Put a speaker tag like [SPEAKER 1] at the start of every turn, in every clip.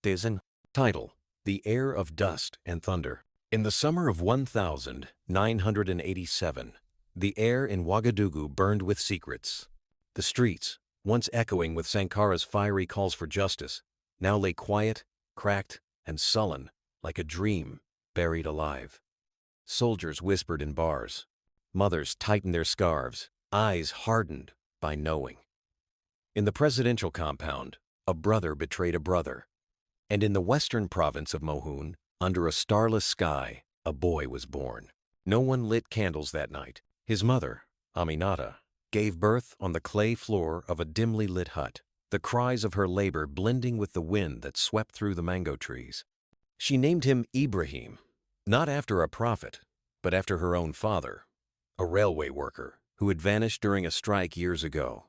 [SPEAKER 1] Tizen. Title: The Heir of Dust and Thunder. In the summer of 1987, the air in Ouagadougou burned with secrets. The streets, once echoing with Sankara's fiery calls for justice, now lay quiet, cracked, and sullen, like a dream buried alive. Soldiers whispered in bars. Mothers tightened their scarves, eyes hardened by knowing. In the presidential compound, a brother betrayed a brother. And in the western province of Mohun, under a starless sky, a boy was born. No one lit candles that night. His mother, Aminata, gave birth on the clay floor of a dimly lit hut, the cries of her labor blending with the wind that swept through the mango trees. She named him Ibrahim, not after a prophet, but after her own father, a railway worker who had vanished during a strike years ago.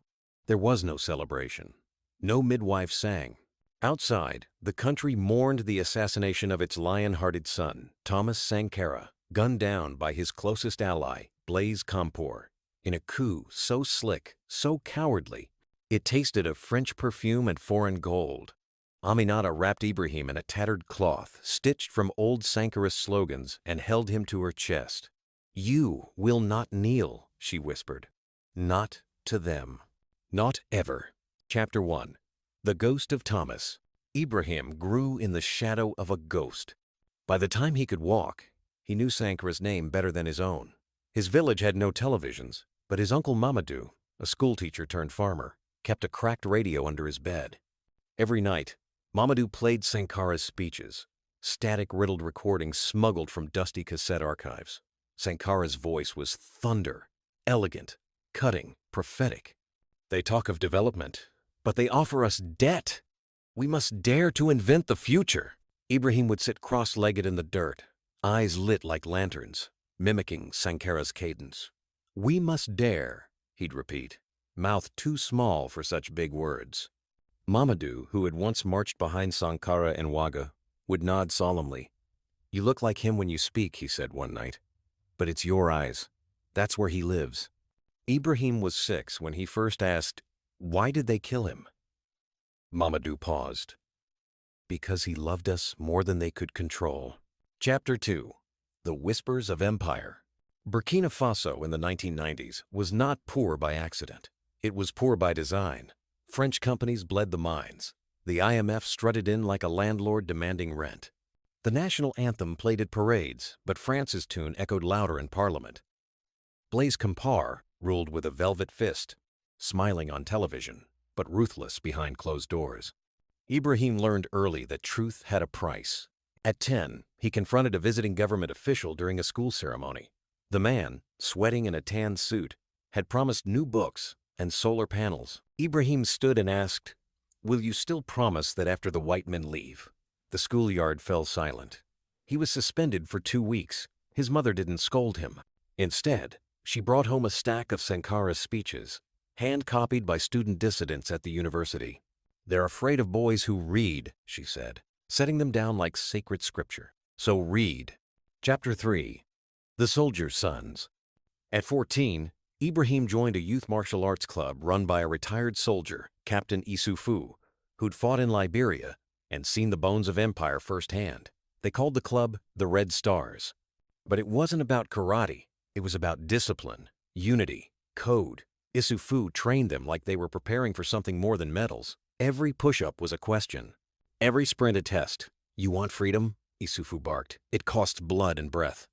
[SPEAKER 1] There was no celebration. No midwife sang. Outside, the country mourned the assassination of its lion-hearted son, Thomas Sankara, gunned down by his closest ally, Blaise Compaoré, in a coup so slick, so cowardly, it tasted of French perfume and foreign gold. Aminata wrapped Ibrahim in a tattered cloth, stitched from old Sankara's slogans, and held him to her chest. "You will not kneel," she whispered. "Not to them. Not ever." Chapter 1. The Ghost of Thomas. Ibrahim grew in the shadow of a ghost. By the time he could walk, he knew Sankara's name better than his own. His village had no televisions, but his uncle Mamadou, a schoolteacher turned farmer, kept a cracked radio under his bed. Every night, Mamadou played Sankara's speeches, static-riddled recordings smuggled from dusty cassette archives. Sankara's voice was thunder, elegant, cutting, prophetic. "They talk of development, but they offer us debt. We must dare to invent the future." Ibrahim would sit cross-legged in the dirt, eyes lit like lanterns, mimicking Sankara's cadence. "We must dare," he'd repeat, mouth too small for such big words. Mamadou, who had once marched behind Sankara in Ouaga, would nod solemnly. "You look like him when you speak," he said one night. "But it's your eyes. That's where he lives." Ibrahim was 6 when he first asked, "Why did they kill him?" Mamadou paused. "Because he loved us more than they could control." Chapter 2. The Whispers of Empire. Burkina Faso in the 1990s was not poor by accident. It was poor by design. French companies bled the mines. The IMF strutted in like a landlord demanding rent. The national anthem played at parades, but France's tune echoed louder in Parliament. Blaise Compaoré ruled with a velvet fist, smiling on television, but ruthless behind closed doors. Ibrahim learned early that truth had a price. At 10, he confronted a visiting government official during a school ceremony. The man, sweating in a tan suit, had promised new books and solar panels. Ibrahim stood and asked, "Will you still promise that after the white men leave?" The schoolyard fell silent. He was suspended for 2 weeks. His mother didn't scold him. Instead, she brought home a stack of Sankara's speeches, hand-copied by student dissidents at the university. "They're afraid of boys who read," she said, setting them down like sacred scripture. So read. Chapter 3. The Soldier's Sons. At 14, Ibrahim joined a youth martial arts club run by a retired soldier, Captain Issoufou, who'd fought in Liberia and seen the bones of empire firsthand. They called the club the Red Stars. But it wasn't about karate. It was about discipline, unity, code. Issoufou trained them like they were preparing for something more than medals. Every push-up was a question. Every sprint a test. "You want freedom?" Issoufou barked. "It costs blood and breath."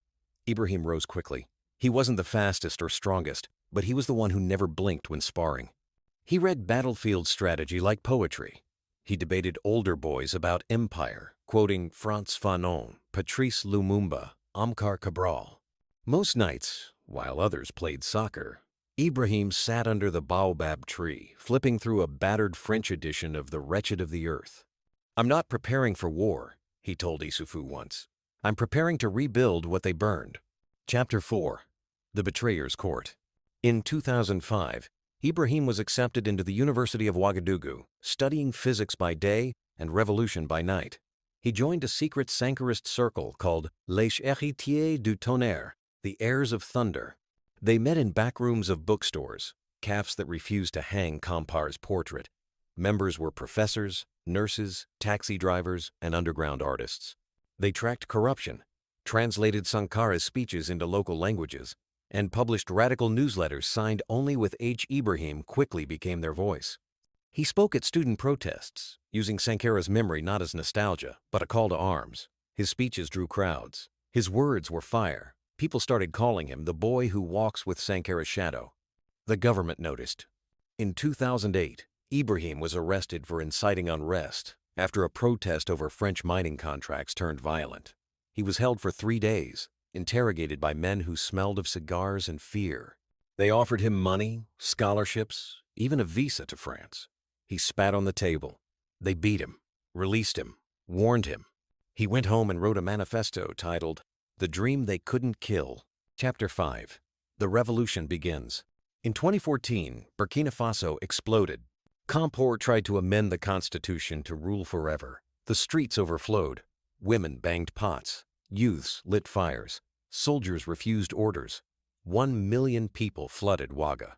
[SPEAKER 1] Ibrahim rose quickly. He wasn't the fastest or strongest, but he was the one who never blinked when sparring. He read battlefield strategy like poetry. He debated older boys about empire, quoting Frantz Fanon, Patrice Lumumba, Amilcar Cabral. Most nights, while others played soccer, Ibrahim sat under the baobab tree, flipping through a battered French edition of The Wretched of the Earth. "I'm not preparing for war," he told Issoufou once. "I'm preparing to rebuild what they burned." Chapter 4. The Betrayer's Court. In 2005, Ibrahim was accepted into the University of Ouagadougou, studying physics by day and revolution by night. He joined a secret Sankarist circle called Les Héritiers du Tonnerre, the Heirs of Thunder. They met in back rooms of bookstores, cafes that refused to hang Compaoré's portrait. Members were professors, nurses, taxi drivers, and underground artists. They tracked corruption, translated Sankara's speeches into local languages, and published radical newsletters signed only with H. Ibrahim quickly became their voice. He spoke at student protests, using Sankara's memory not as nostalgia, but a call to arms. His speeches drew crowds. His words were fire. People started calling him the boy who walks with Sankara's shadow. The government noticed. In 2008, Ibrahim was arrested for inciting unrest after a protest over French mining contracts turned violent. He was held for 3 days, interrogated by men who smelled of cigars and fear. They offered him money, scholarships, even a visa to France. He spat on the table. They beat him, released him, warned him. He went home and wrote a manifesto titled, "The Dream They Couldn't Kill." Chapter 5. The Revolution Begins. In 2014, Burkina Faso exploded. Compaoré tried to amend the constitution to rule forever. The streets overflowed. Women banged pots. Youths lit fires. Soldiers refused orders. 1 million people flooded Ouaga.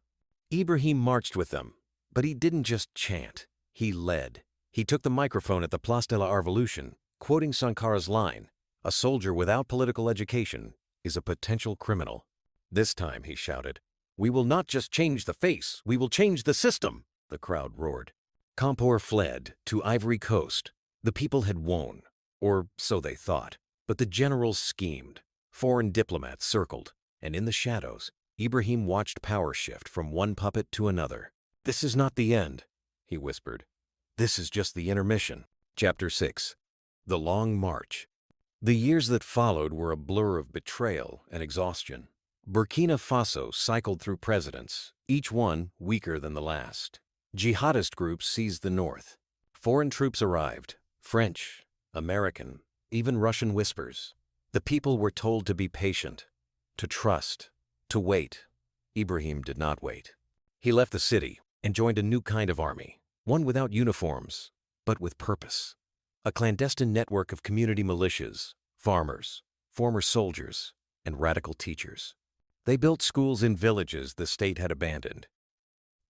[SPEAKER 1] Ibrahim marched with them, but he didn't just chant. He led. He took the microphone at the Place de la Révolution, quoting Sankara's line, "A soldier without political education is a potential criminal." This time, he shouted, "We will not just change the face, we will change the system," the crowd roared. Compaoré fled to Ivory Coast. The people had won, or so they thought, but the generals schemed. Foreign diplomats circled, and in the shadows, Ibrahim watched power shift from one puppet to another. "This is not the end," he whispered. "This is just the intermission." Chapter 6. The Long March. The years that followed were a blur of betrayal and exhaustion. Burkina Faso cycled through presidents, each one weaker than the last. Jihadist groups seized the north. Foreign troops arrived, French, American, even Russian whispers. The people were told to be patient, to trust, to wait. Ibrahim did not wait. He left the city and joined a new kind of army, one without uniforms, but with purpose. A clandestine network of community militias, farmers, former soldiers, and radical teachers. They built schools in villages the state had abandoned.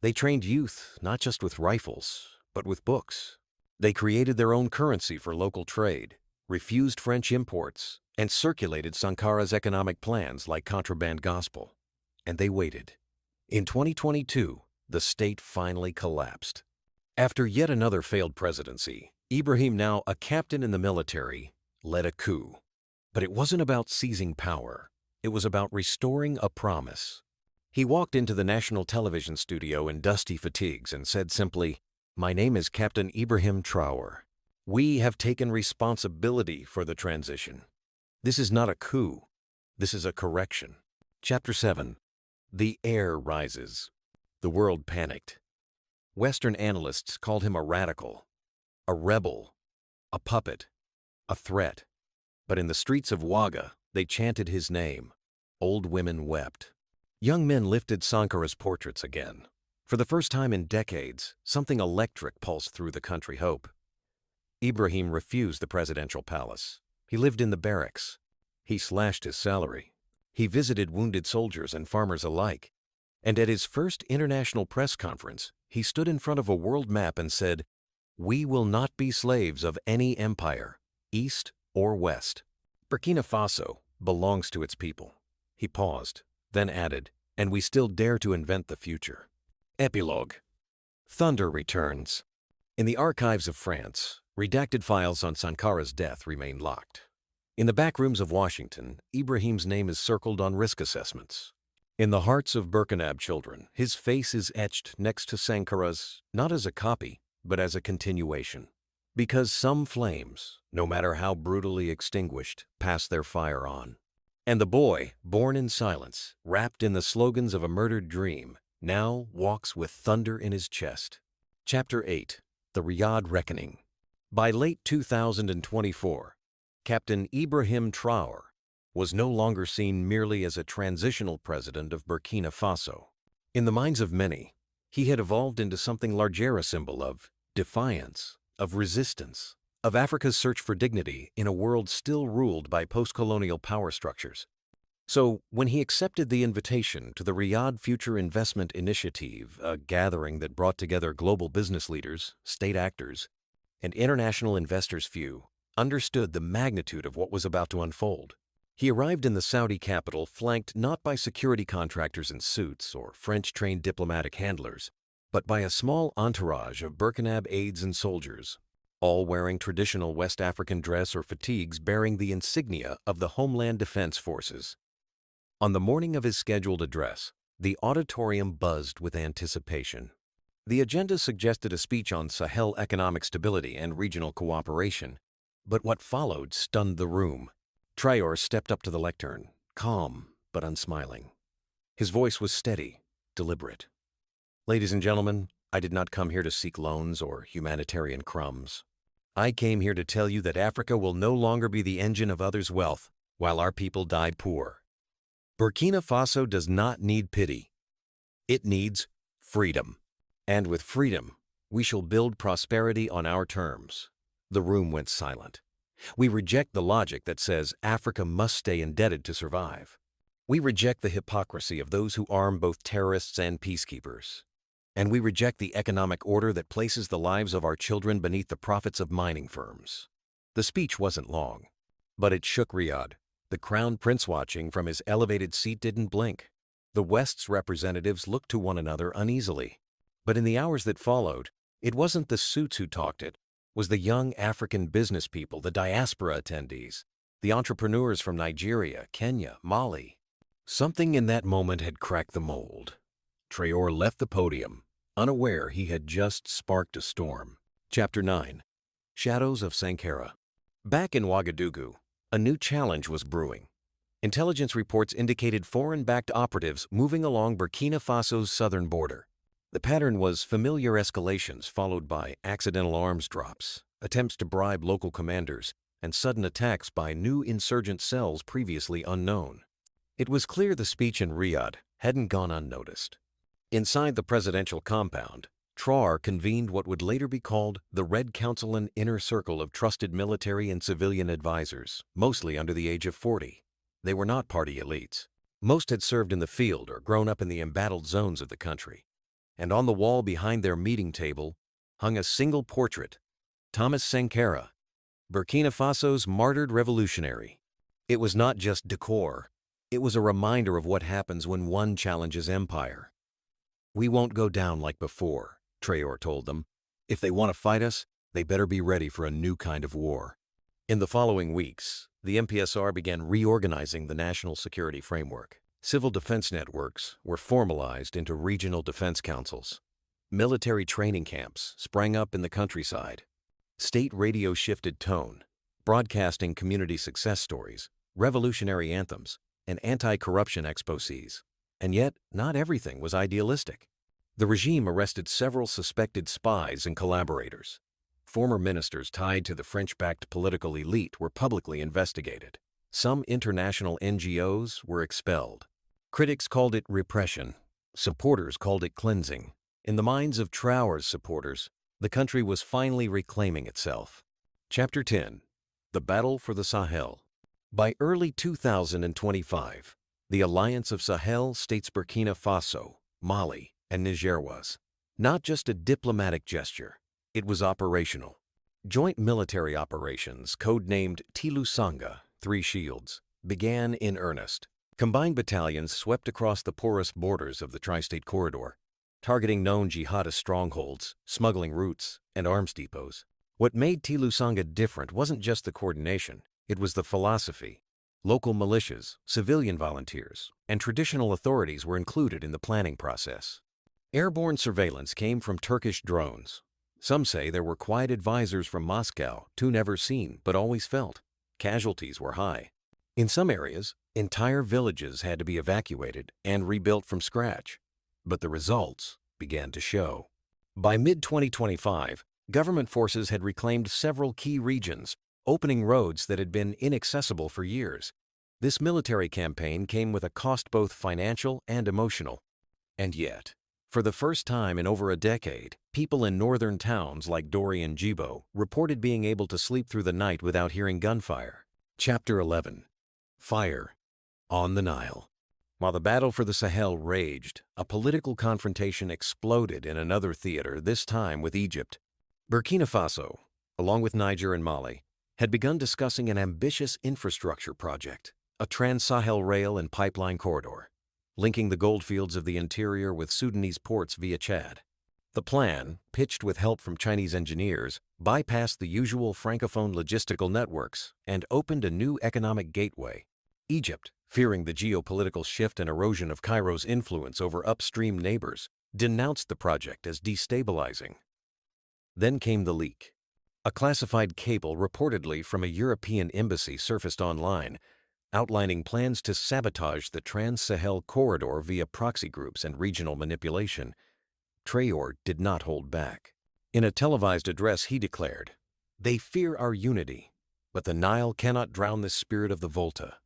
[SPEAKER 1] They trained youth not just with rifles, but with books. They created their own currency for local trade, refused French imports, and circulated Sankara's economic plans like contraband gospel. And they waited. In 2022, the state finally collapsed. After yet another failed presidency, Ibrahim, now a captain in the military, led a coup. But it wasn't about seizing power. It was about restoring a promise. He walked into the national television studio in dusty fatigues and said simply, "My name is Captain Ibrahim Traoré. We have taken responsibility for the transition. This is not a coup. This is a correction." Chapter 7. The air rises. The world panicked. Western analysts called him a radical, a rebel, a puppet, a threat. But in the streets of Ouaga, they chanted his name. Old women wept. Young men lifted Sankara's portraits again. For the first time in decades, something electric pulsed through the country hope. Ibrahim refused the presidential palace. He lived in the barracks. He slashed his salary. He visited wounded soldiers and farmers alike. And at his first international press conference, he stood in front of a world map and said, "We will not be slaves of any empire, east or west. Burkina Faso belongs to its people." He paused, then added, "And we still dare to invent the future." Epilogue. Thunder returns. In the archives of France, redacted files on Sankara's death remain locked. In the back rooms of Washington, Ibrahim's name is circled on risk assessments. In the hearts of Burkinab children, his face is etched next to Sankara's, not as a copy, but as a continuation. Because some flames, no matter how brutally extinguished, pass their fire on. And the boy, born in silence, wrapped in the slogans of a murdered dream, now walks with thunder in his chest. Chapter 8. The Riyadh Reckoning. By late 2024, Captain Ibrahim Traoré was no longer seen merely as a transitional president of Burkina Faso. In the minds of many, he had evolved into something larger, a symbol of defiance, of resistance, of Africa's search for dignity in a world still ruled by post-colonial power structures. So, when he accepted the invitation to the Riyadh Future Investment Initiative, a gathering that brought together global business leaders, state actors, and international investors few understood the magnitude of what was about to unfold. He arrived in the Saudi capital flanked not by security contractors in suits or French-trained diplomatic handlers, but by a small entourage of Burkina aides and soldiers, all wearing traditional West African dress or fatigues bearing the insignia of the Homeland Defense Forces. On the morning of his scheduled address, the auditorium buzzed with anticipation. The agenda suggested a speech on Sahel economic stability and regional cooperation, but what followed stunned the room. Traoré stepped up to the lectern, calm but unsmiling. His voice was steady, deliberate. "Ladies and gentlemen, I did not come here to seek loans or humanitarian crumbs. I came here to tell you that Africa will no longer be the engine of others' wealth while our people die poor. Burkina Faso does not need pity. It needs freedom. And with freedom, we shall build prosperity on our terms." The room went silent. We reject the logic that says Africa must stay indebted to survive. We reject the hypocrisy of those who arm both terrorists and peacekeepers. And we reject the economic order that places the lives of our children beneath the profits of mining firms. The speech wasn't long, but it shook Riyadh. The crown prince watching from his elevated seat didn't blink. The West's representatives looked to one another uneasily. But in the hours that followed, it wasn't the suits who talked, it was the young African business people, the diaspora attendees, the entrepreneurs from Nigeria, Kenya, Mali. Something in that moment had cracked the mold. Traoré left the podium, unaware he had just sparked a storm. Chapter 9. Shadows of Sankara. Back in Ouagadougou, a new challenge was brewing. Intelligence reports indicated foreign-backed operatives moving along Burkina Faso's southern border. The pattern was familiar escalations followed by accidental arms drops, attempts to bribe local commanders, and sudden attacks by new insurgent cells previously unknown. It was clear the speech in Riyadh hadn't gone unnoticed. Inside the presidential compound, Traoré convened what would later be called the Red Council, an inner circle of trusted military and civilian advisors, mostly under the age of 40. They were not party elites. Most had served in the field or grown up in the embattled zones of the country. And on the wall behind their meeting table hung a single portrait, Thomas Sankara, Burkina Faso's martyred revolutionary. It was not just decor. It was a reminder of what happens when one challenges empire. "We won't go down like before," Traoré told them. "If they want to fight us, they better be ready for a new kind of war." In the following weeks, the MPSR began reorganizing the national security framework. Civil defense networks were formalized into regional defense councils. Military training camps sprang up in the countryside. State radio shifted tone, broadcasting community success stories, revolutionary anthems, and anti-corruption exposés. And yet, not everything was idealistic. The regime arrested several suspected spies and collaborators. Former ministers tied to the French-backed political elite were publicly investigated. Some international NGOs were expelled. Critics called it repression. Supporters called it cleansing. In the minds of Traoré's supporters, the country was finally reclaiming itself. Chapter 10. The Battle for the Sahel. By early 2025, the Alliance of Sahel states Burkina Faso, Mali, and Niger was not just a diplomatic gesture, it was operational. Joint military operations, codenamed Tilusanga, Three Shields, began in earnest. Combined battalions swept across the porous borders of the tri-state corridor, targeting known jihadist strongholds, smuggling routes, and arms depots. What made Tilusanga different wasn't just the coordination, it was the philosophy. Local militias, civilian volunteers, and traditional authorities were included in the planning process. Airborne surveillance came from Turkish drones. Some say there were quiet advisors from Moscow, too never seen but always felt. Casualties were high. In some areas, entire villages had to be evacuated and rebuilt from scratch. But the results began to show. By mid-2025, government forces had reclaimed several key regions, opening roads that had been inaccessible for years. This military campaign came with a cost both financial and emotional. And yet, for the first time in over a decade, people in northern towns like Dori and Djibo reported being able to sleep through the night without hearing gunfire. Chapter 11. Fire on the Nile. While the battle for the Sahel raged, a political confrontation exploded in another theater, this time with Egypt. Burkina Faso, along with Niger and Mali, had begun discussing an ambitious infrastructure project, a Trans-Sahel rail and pipeline corridor, linking the goldfields of the interior with Sudanese ports via Chad. The plan, pitched with help from Chinese engineers, bypassed the usual francophone logistical networks and opened a new economic gateway. Egypt, fearing the geopolitical shift and erosion of Cairo's influence over upstream neighbors, denounced the project as destabilizing. Then came the leak. A classified cable reportedly from a European embassy surfaced online, outlining plans to sabotage the Trans-Sahel corridor via proxy groups and regional manipulation. Traoré did not hold back. In a televised address, he declared, "They fear our unity, but the Nile cannot drown the spirit of the Volta.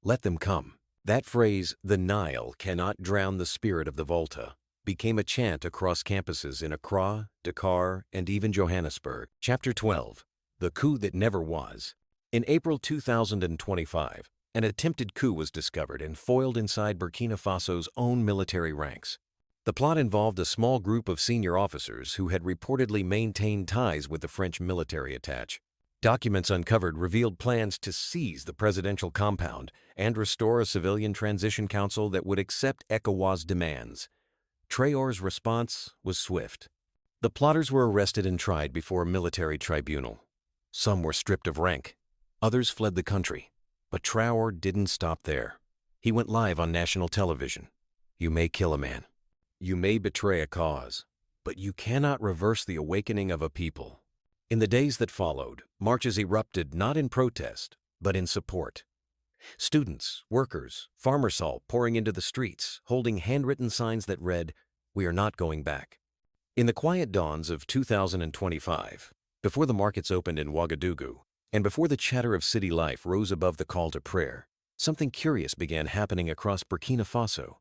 [SPEAKER 1] Let them come." That phrase, "the Nile cannot drown the spirit of the Volta," became a chant across campuses in Accra, Dakar, and even Johannesburg. Chapter 12. The Coup That Never Was. In April 2025, an attempted coup was discovered and foiled inside Burkina Faso's own military ranks. The plot involved a small group of senior officers who had reportedly maintained ties with the French military attaché. Documents uncovered revealed plans to seize the presidential compound and restore a civilian transition council that would accept ECOWAS demands. Traoré's response was swift. The plotters were arrested and tried before a military tribunal. Some were stripped of rank. Others fled the country. But Traoré didn't stop there. He went live on national television. "You may kill a man. You may betray a cause, but you cannot reverse the awakening of a people." In the days that followed, marches erupted not in protest, but in support. Students, workers, farmers all pouring into the streets, holding handwritten signs that read, "We are not going back." In the quiet dawns of 2025, before the markets opened in Ouagadougou, and before the chatter of city life rose above the call to prayer, something curious began happening across Burkina Faso.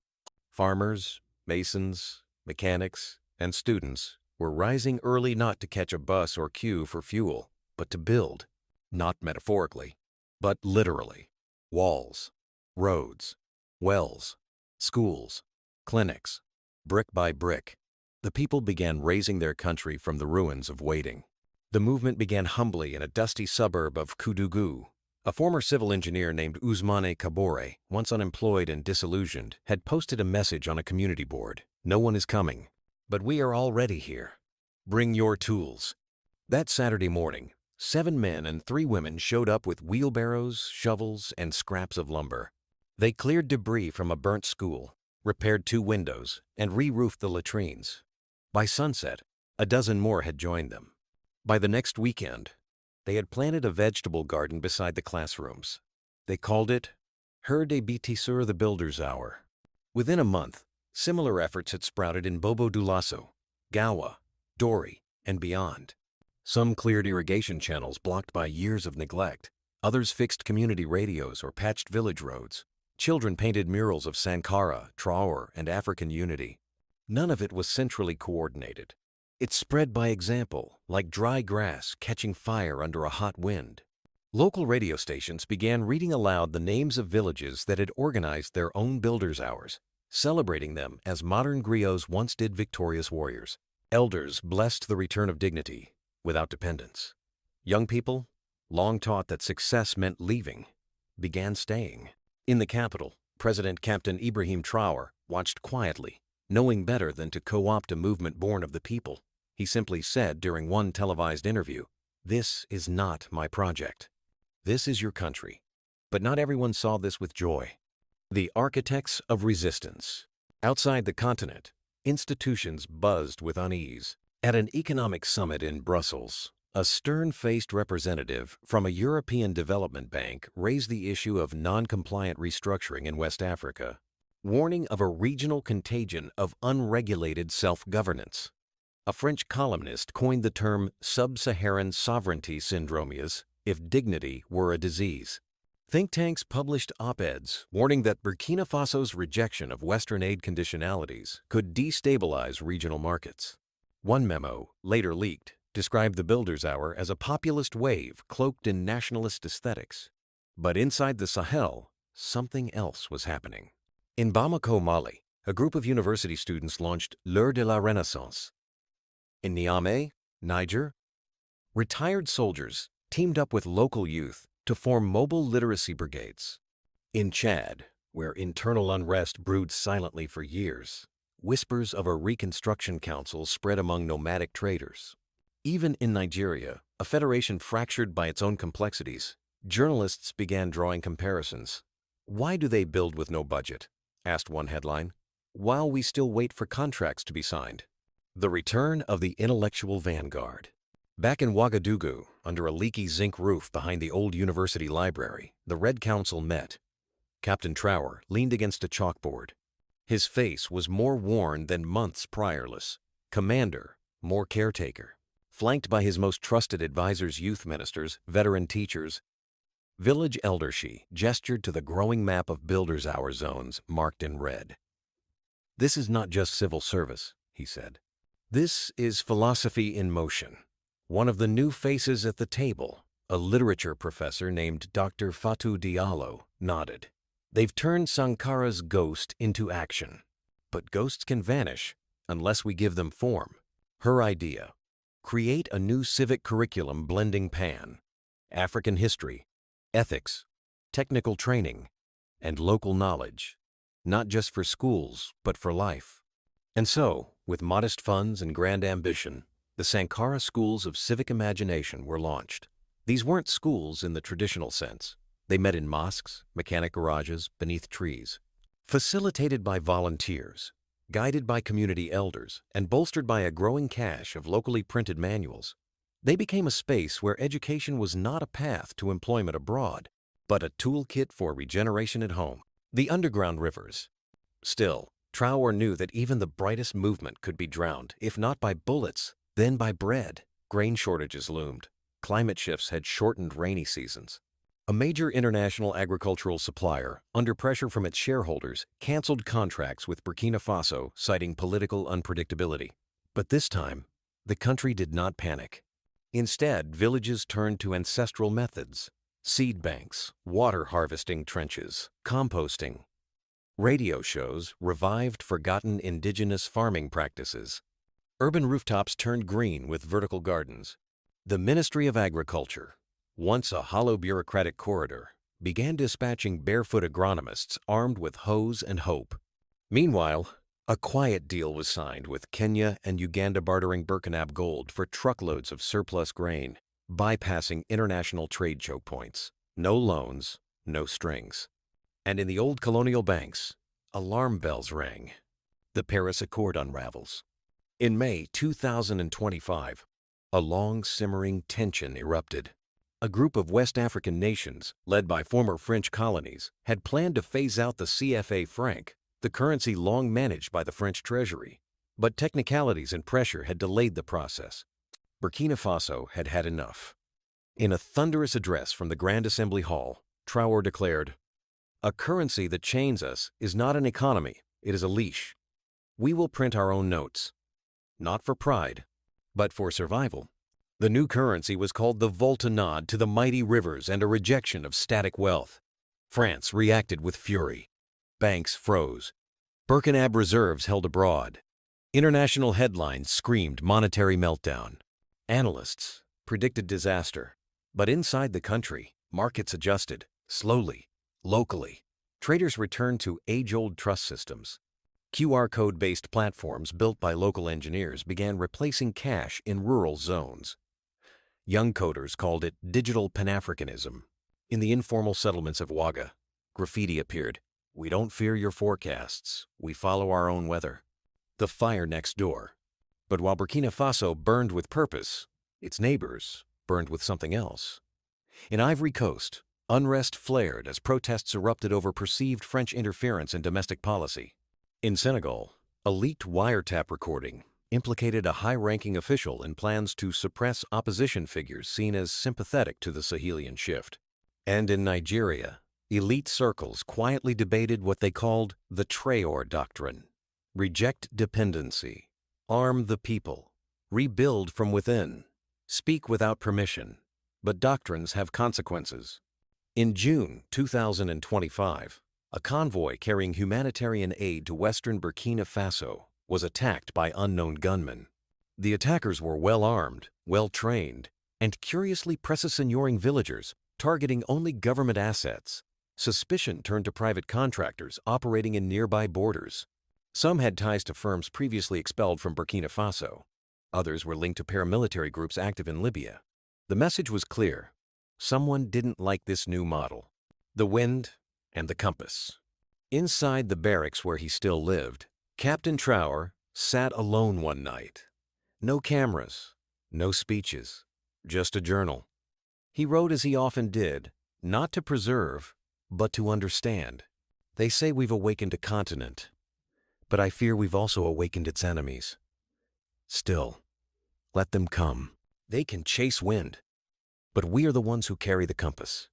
[SPEAKER 1] Farmers, masons, mechanics, and students were rising early not to catch a bus or queue for fuel, but to build, not metaphorically, but literally. Walls, roads, wells, schools, clinics, brick by brick. The people began raising their country from the ruins of waiting. The movement began humbly in a dusty suburb of Koudougou. A former civil engineer named Ousmane Kabore, once unemployed and disillusioned, had posted a message on a community board. "No one is coming, but we are already here. Bring your tools." That Saturday morning, 7 men and 3 women showed up with wheelbarrows, shovels, and scraps of lumber. They cleared debris from a burnt school, repaired 2 windows, and re-roofed the latrines. By sunset, a dozen more had joined them. By the next weekend, they had planted a vegetable garden beside the classrooms. They called it Her de Bâtisseur, the Builder's Hour. Within a month, similar efforts had sprouted in Bobo Dioulasso, Gawa, Dori, and beyond. Some cleared irrigation channels blocked by years of neglect. Others fixed community radios or patched village roads. Children painted murals of Sankara, Traoré, and African unity. None of it was centrally coordinated. It spread by example, like dry grass catching fire under a hot wind. Local radio stations began reading aloud the names of villages that had organized their own builders' hours, celebrating them as modern griots once did victorious warriors. Elders blessed the return of dignity, without dependence. Young people, long taught that success meant leaving, began staying. In the capital, President Captain Ibrahim Traoré watched quietly, knowing better than to co-opt a movement born of the people. He simply said during one televised interview, "This is not my project. This is your country." But not everyone saw this with joy. The architects of resistance. Outside the continent, institutions buzzed with unease. At an economic summit in Brussels, a stern-faced representative from a European Development Bank raised the issue of non-compliant restructuring in West Africa, warning of a regional contagion of unregulated self-governance. A French columnist coined the term sub-Saharan sovereignty syndrome if dignity were a disease. Think tanks published op-eds warning that Burkina Faso's rejection of Western aid conditionalities could destabilize regional markets. One memo, later leaked, described the Builders' Hour as a populist wave cloaked in nationalist aesthetics. But inside the Sahel, something else was happening. In Bamako, Mali, a group of university students launched L'Heure de la Renaissance. In Niamey, Niger, Retired soldiers teamed up with local youth to form mobile literacy brigades. In Chad, where internal unrest brewed silently for years, whispers of a reconstruction council spread among nomadic traders. Even in Nigeria, a federation fractured by its own complexities, journalists began drawing comparisons. "Why do they build with no budget?" asked one headline, "while we still wait for contracts to be signed." The return of the intellectual vanguard. Back in Ouagadougou, under a leaky zinc roof behind the old university library, the Red Council met. Captain Traoré leaned against a chalkboard. His face was more worn than months priorless. Commander, more caretaker. Flanked by his most trusted advisors, youth ministers, veteran teachers, village eldership gestured to the growing map of builders' hour zones marked in red. "This is not just civil service," he said. "This is philosophy in motion." One of the new faces at the table, a literature professor named Dr. Fatou Diallo, nodded. "They've turned Sankara's ghost into action. But ghosts can vanish unless we give them form." Her idea: create a new civic curriculum blending African history, ethics, technical training, and local knowledge, not just for schools, but for life. And so, with modest funds and grand ambition, the Sankara Schools of Civic Imagination were launched. These weren't schools in the traditional sense. They met in mosques, mechanic garages, beneath trees. Facilitated by volunteers, guided by community elders, and bolstered by a growing cache of locally printed manuals, they became a space where education was not a path to employment abroad, but a toolkit for regeneration at home. The underground rivers. Still, Traoré knew that even the brightest movement could be drowned, if not by bullets, then by bread. Grain shortages loomed. Climate shifts had shortened rainy seasons. A major international agricultural supplier, under pressure from its shareholders, canceled contracts with Burkina Faso, citing political unpredictability. But this time, the country did not panic. Instead, villages turned to ancestral methods: seed banks, water harvesting trenches, composting. Radio shows revived forgotten indigenous farming practices. Urban rooftops turned green with vertical gardens. The Ministry of Agriculture, once a hollow bureaucratic corridor, began dispatching barefoot agronomists armed with hose and hope. Meanwhile, a quiet deal was signed with Kenya and Uganda bartering Burkina gold for truckloads of surplus grain, bypassing international trade choke points. No loans, no strings. And in the old colonial banks, alarm bells rang. The Paris Accord unravels. In May 2025, a long simmering tension erupted. A group of West African nations, led by former French colonies, had planned to phase out the CFA franc, the currency long managed by the French treasury. But technicalities and pressure had delayed the process. Burkina Faso had had enough. In a thunderous address from the Grand Assembly Hall, Traoré declared, "A currency that chains us is not an economy, it is a leash. We will print our own notes, not for pride, but for survival." The new currency was called the Volta, nod to the mighty rivers and a rejection of static wealth. France reacted with fury. Banks froze. Burkina reserves held abroad. International headlines screamed monetary meltdown. Analysts predicted disaster. But inside the country, markets adjusted, slowly, locally. Traders returned to age-old trust systems. QR code-based platforms built by local engineers began replacing cash in rural zones. Young coders called it digital Pan-Africanism. In the informal settlements of Ouaga, graffiti appeared. "We don't fear your forecasts. We follow our own weather." The fire next door. But while Burkina Faso burned with purpose, its neighbors burned with something else. In Ivory Coast, unrest flared as protests erupted over perceived French interference in domestic policy. In Senegal, a leaked wiretap recording implicated a high-ranking official in plans to suppress opposition figures seen as sympathetic to the Sahelian shift. And in Nigeria, elite circles quietly debated what they called the Traoré doctrine: reject dependency, arm the people, rebuild from within, speak without permission, but doctrines have consequences. In June 2025, a convoy carrying humanitarian aid to western Burkina Faso was attacked by unknown gunmen. The attackers were well-armed, well-trained, and curiously precise-ignoring villagers, targeting only government assets. Suspicion turned to private contractors operating in nearby borders. Some had ties to firms previously expelled from Burkina Faso. Others were linked to paramilitary groups active in Libya. The message was clear. Someone didn't like this new model. The wind and the compass. Inside the barracks where he still lived, Captain Traoré sat alone one night. No cameras, no speeches, just a journal. He wrote as he often did, not to preserve, but to understand. They say we've awakened a continent, but I fear we've also awakened its enemies. Still, let them come. They can chase wind, but we are the ones who carry the compass.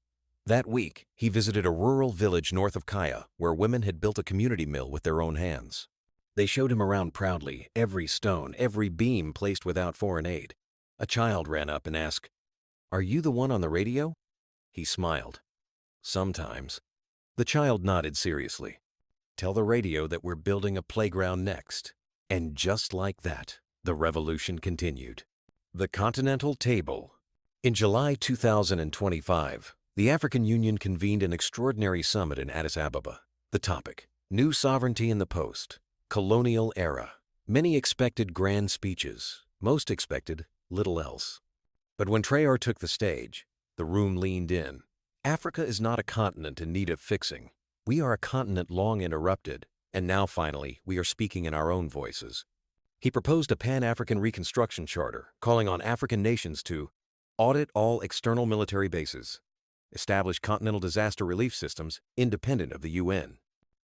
[SPEAKER 1] That week, he visited a rural village north of Kaya, where women had built a community mill with their own hands. They showed him around proudly, every stone, every beam placed without foreign aid. A child ran up and asked, "Are you the one on the radio?" He smiled. "Sometimes." The child nodded seriously. "Tell the radio that we're building a playground next." And just like that, the revolution continued. The Continental Table. In July 2025, the African Union convened an extraordinary summit in Addis Ababa. The topic: New Sovereignty in the Post-Colonial Era. Many expected grand speeches. Most expected little else. But when Traoré took the stage, the room leaned in. Africa is not a continent in need of fixing. We are a continent long interrupted, and now finally we are speaking in our own voices. He proposed a Pan-African Reconstruction Charter, calling on African nations to audit all external military bases, establish continental disaster relief systems independent of the UN,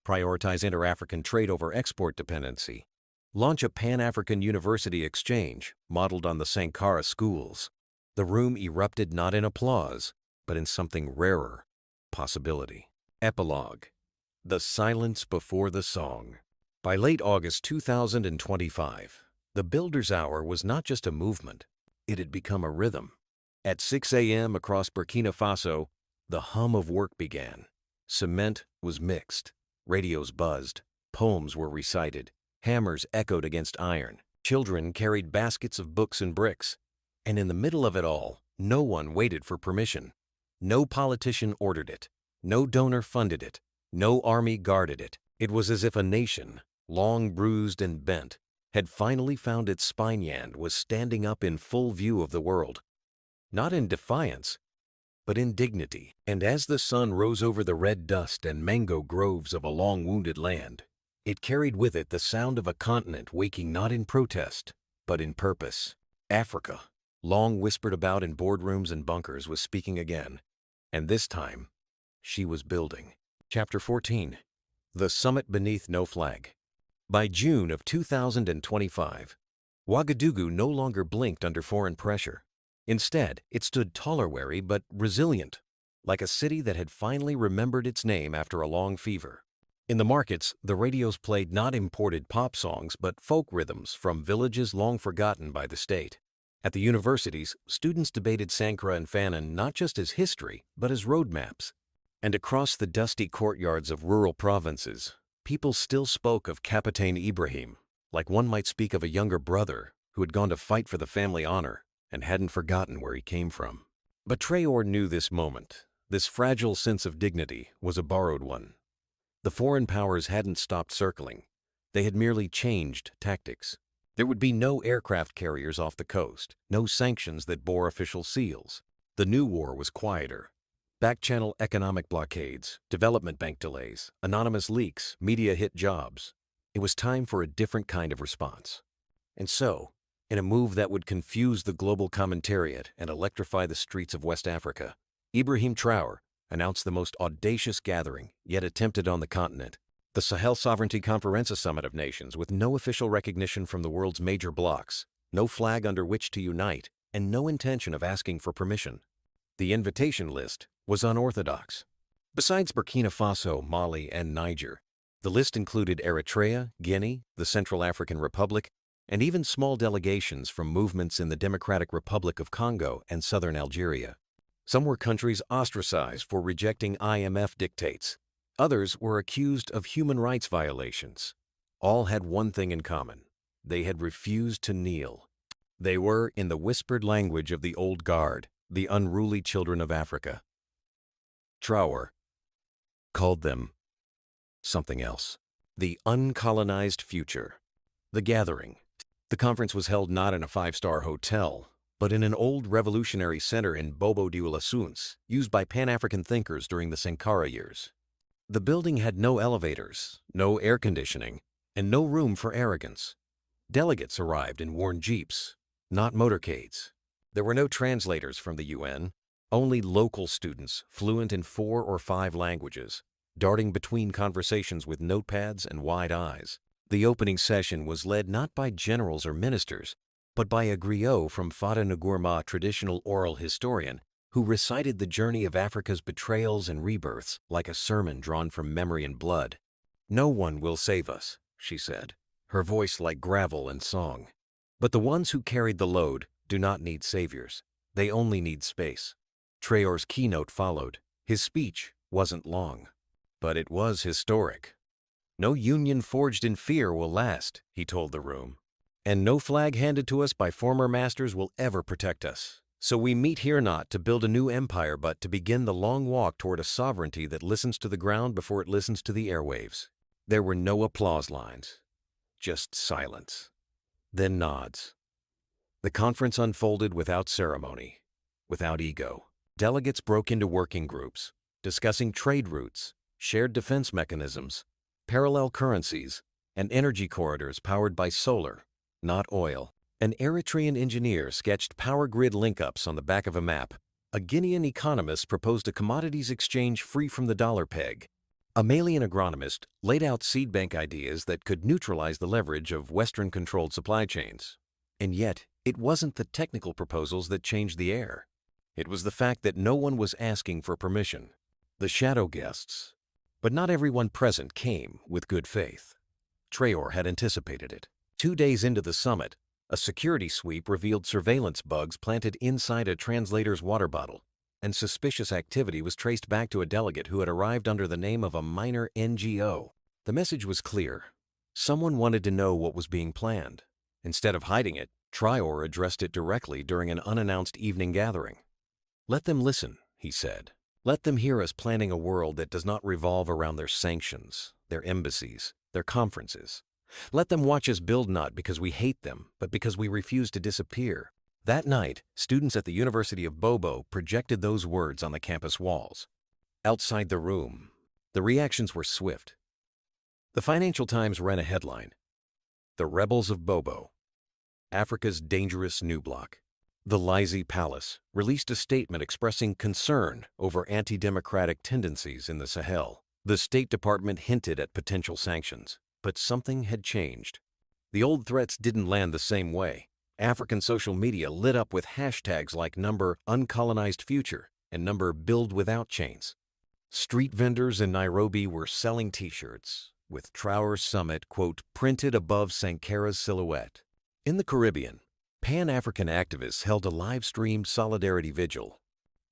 [SPEAKER 1] prioritize inter-African trade over export dependency, launch a Pan-African University exchange modeled on the Sankara schools. The room erupted not in applause, but in something rarer: possibility. Epilogue. The silence before the song. By late August 2025, the Builder's Hour was not just a movement, it had become a rhythm. At 6 a.m. across Burkina Faso, the hum of work began. Cement was mixed, radios buzzed, poems were recited, hammers echoed against iron, children carried baskets of books and bricks. And in the middle of it all, no one waited for permission. No politician ordered it. No donor funded it. No army guarded it. It was as if a nation, long bruised and bent, had finally found its spine and was standing up in full view of the world. Not in defiance, but in dignity. And as the sun rose over the red dust and mango groves of a long-wounded land, it carried with it the sound of a continent waking not in protest, but in purpose. Africa, long whispered about in boardrooms and bunkers, was speaking again, and this time, she was building. Chapter 14. The Summit Beneath No Flag. By June of 2025, Ouagadougou no longer blinked under foreign pressure. Instead, it stood tolerant but resilient, like a city that had finally remembered its name after a long fever. In the markets, the radios played not imported pop songs but folk rhythms from villages long forgotten by the state. At the universities, students debated Sankara and Fanon not just as history, but as roadmaps. And across the dusty courtyards of rural provinces, people still spoke of Capitaine Ibrahim, like one might speak of a younger brother who had gone to fight for the family honor and hadn't forgotten where he came from. But Traoré knew this moment, this fragile sense of dignity, was a borrowed one. The foreign powers hadn't stopped circling. They had merely changed tactics. There would be no aircraft carriers off the coast, no sanctions that bore official seals. The new war was quieter. Back-channel economic blockades, development bank delays, anonymous leaks, media-hit jobs. It was time for a different kind of response. And so, in a move that would confuse the global commentariat and electrify the streets of West Africa, Ibrahim Traoré announced the most audacious gathering yet attempted on the continent, the Sahel Sovereignty Conference, a summit of nations with no official recognition from the world's major blocs, no flag under which to unite, and no intention of asking for permission. The invitation list was unorthodox. Besides Burkina Faso, Mali, and Niger, the list included Eritrea, Guinea, the Central African Republic, and even small delegations from movements in the Democratic Republic of Congo and southern Algeria. Some were countries ostracized for rejecting IMF dictates. Others were accused of human rights violations. All had one thing in common: they had refused to kneel. They were, in the whispered language of the old guard, the unruly children of Africa. Traoré called them something else. The uncolonized future. The gathering. The conference was held not in a five-star hotel, but in an old revolutionary center in Bobo Dioulassouns, used by Pan-African thinkers during the Sankara years. The building had no elevators, no air conditioning, and no room for arrogance. Delegates arrived in worn jeeps, not motorcades. There were no translators from the UN, only local students fluent in 4 or 5 languages, darting between conversations with notepads and wide eyes. The opening session was led not by generals or ministers, but by a griot from Fata Ngurma, traditional oral historian, who recited the journey of Africa's betrayals and rebirths like a sermon drawn from memory and blood. "No one will save us," she said, her voice like gravel and song. "But the ones who carried the load do not need saviors. They only need space." Traoré's keynote followed. His speech wasn't long, but it was historic. "No union forged in fear will last," he told the room. "And no flag handed to us by former masters will ever protect us. So we meet here not to build a new empire, but to begin the long walk toward a sovereignty that listens to the ground before it listens to the airwaves." There were no applause lines, just silence, then nods. The conference unfolded without ceremony, without ego. Delegates broke into working groups, discussing trade routes, shared defense mechanisms, parallel currencies, and energy corridors powered by solar, not oil. An Eritrean engineer sketched power grid link-ups on the back of a map. A Guinean economist proposed a commodities exchange free from the dollar peg. A Malian agronomist laid out seed bank ideas that could neutralize the leverage of Western-controlled supply chains. And yet, it wasn't the technical proposals that changed the air. It was the fact that no one was asking for permission. The shadow guests. But not everyone present came with good faith. Traoré had anticipated it. 2 days into the summit, a security sweep revealed surveillance bugs planted inside a translator's water bottle, and suspicious activity was traced back to a delegate who had arrived under the name of a minor NGO. The message was clear. Someone wanted to know what was being planned. Instead of hiding it, Traoré addressed it directly during an unannounced evening gathering. "Let them listen," he said. "Let them hear us planning a world that does not revolve around their sanctions, their embassies, their conferences. Let them watch us build not because we hate them, but because we refuse to disappear." That night, students at the University of Bobo projected those words on the campus walls. Outside the room, the reactions were swift. The Financial Times ran a headline: "The Rebels of Bobo, Africa's Dangerous New Bloc." The Lizy Palace released a statement expressing concern over anti-democratic tendencies in the Sahel. The State Department hinted at potential sanctions, but something had changed. The old threats didn't land the same way. African social media lit up with hashtags like #uncolonizedfuture and #buildwithoutchains. Street vendors in Nairobi were selling T-shirts with Traoré's summit, quote, printed above Sankara's silhouette. In the Caribbean, Pan-African activists held a live-streamed solidarity vigil.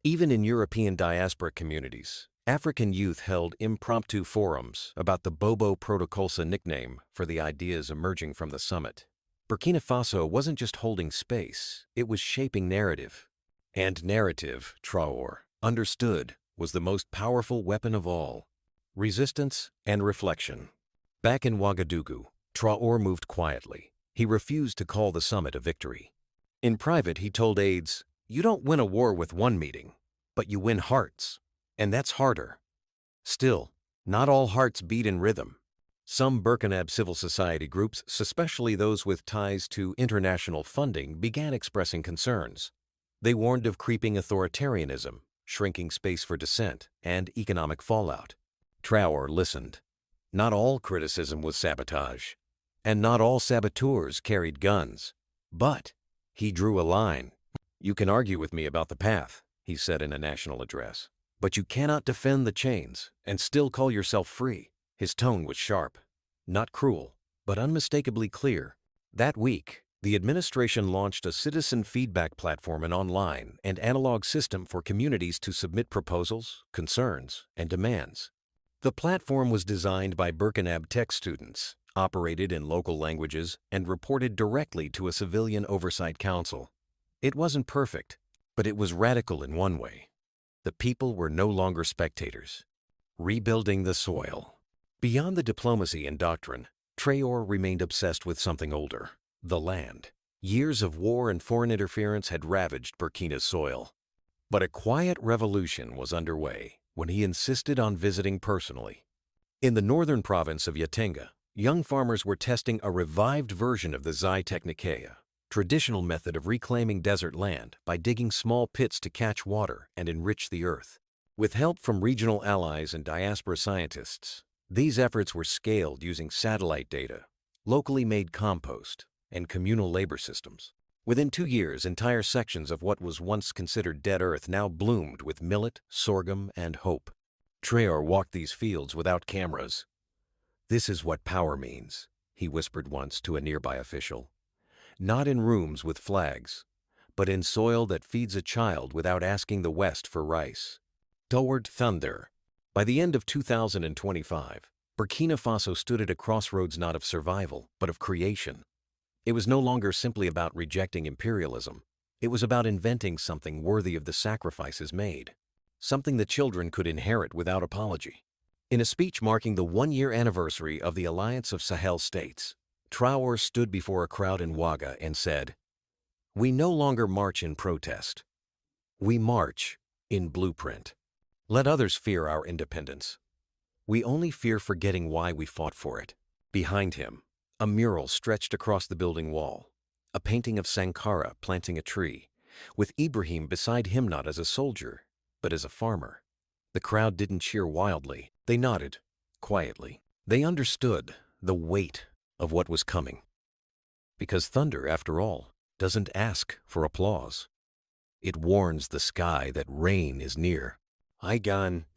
[SPEAKER 1] Even in European diaspora communities, African youth held impromptu forums about the Bobo Protocolsa nickname for the ideas emerging from the summit. Burkina Faso wasn't just holding space, it was shaping narrative. And narrative, Traoré understood, was the most powerful weapon of all: resistance and reflection. Back in Ouagadougou, Traoré moved quietly. He refused to call the summit a victory. In private, he told aides, "You don't win a war with one meeting, but you win hearts. And that's harder." Still, not all hearts beat in rhythm. Some Burkina civil society groups, especially those with ties to international funding, began expressing concerns. They warned of creeping authoritarianism, shrinking space for dissent, and economic fallout. Traoré listened. Not all criticism was sabotage, and not all saboteurs carried guns. But he drew a line. "You can argue with me about the path," he said in a national address, "but you cannot defend the chains and still call yourself free." His tone was sharp, not cruel, but unmistakably clear. That week, the administration launched a citizen feedback platform and online and analog system for communities to submit proposals, concerns, and demands. The platform was designed by Burkina tech students, operated in local languages, and reported directly to a civilian oversight council. It wasn't perfect, but it was radical in one way. The people were no longer spectators. Rebuilding the soil. Beyond the diplomacy and doctrine, Traoré remained obsessed with something older: the land. Years of war and foreign interference had ravaged Burkina's soil. But a quiet revolution was underway when he insisted on visiting personally. In the northern province of Yatenga, young farmers were testing a revived version of the Technicaea, traditional method of reclaiming desert land by digging small pits to catch water and enrich the earth. With help from regional allies and diaspora scientists, these efforts were scaled using satellite data, locally made compost, and communal labor systems. Within 2 years, entire sections of what was once considered dead earth now bloomed with millet, sorghum, and hope. Traoré walked these fields without cameras. "This is what power means," he whispered once to a nearby official. "Not in rooms with flags, but in soil that feeds a child without asking the West for rice." Toward thunder. By the end of 2025, Burkina Faso stood at a crossroads not of survival, but of creation. It was no longer simply about rejecting imperialism. It was about inventing something worthy of the sacrifices made, something the children could inherit without apology. In a speech marking the 1-year anniversary of the Alliance of Sahel States, Traoré stood before a crowd in Ouaga and said, "We no longer march in protest. We march in blueprint. Let others fear our independence. We only fear forgetting why we fought for it." Behind him, a mural stretched across the building wall, a painting of Sankara planting a tree, with Ibrahim beside him not as a soldier, but as a farmer. The crowd didn't cheer wildly. They nodded, quietly. They understood the weight of what was coming. Because thunder, after all, doesn't ask for applause. It warns the sky that rain is near. Aigan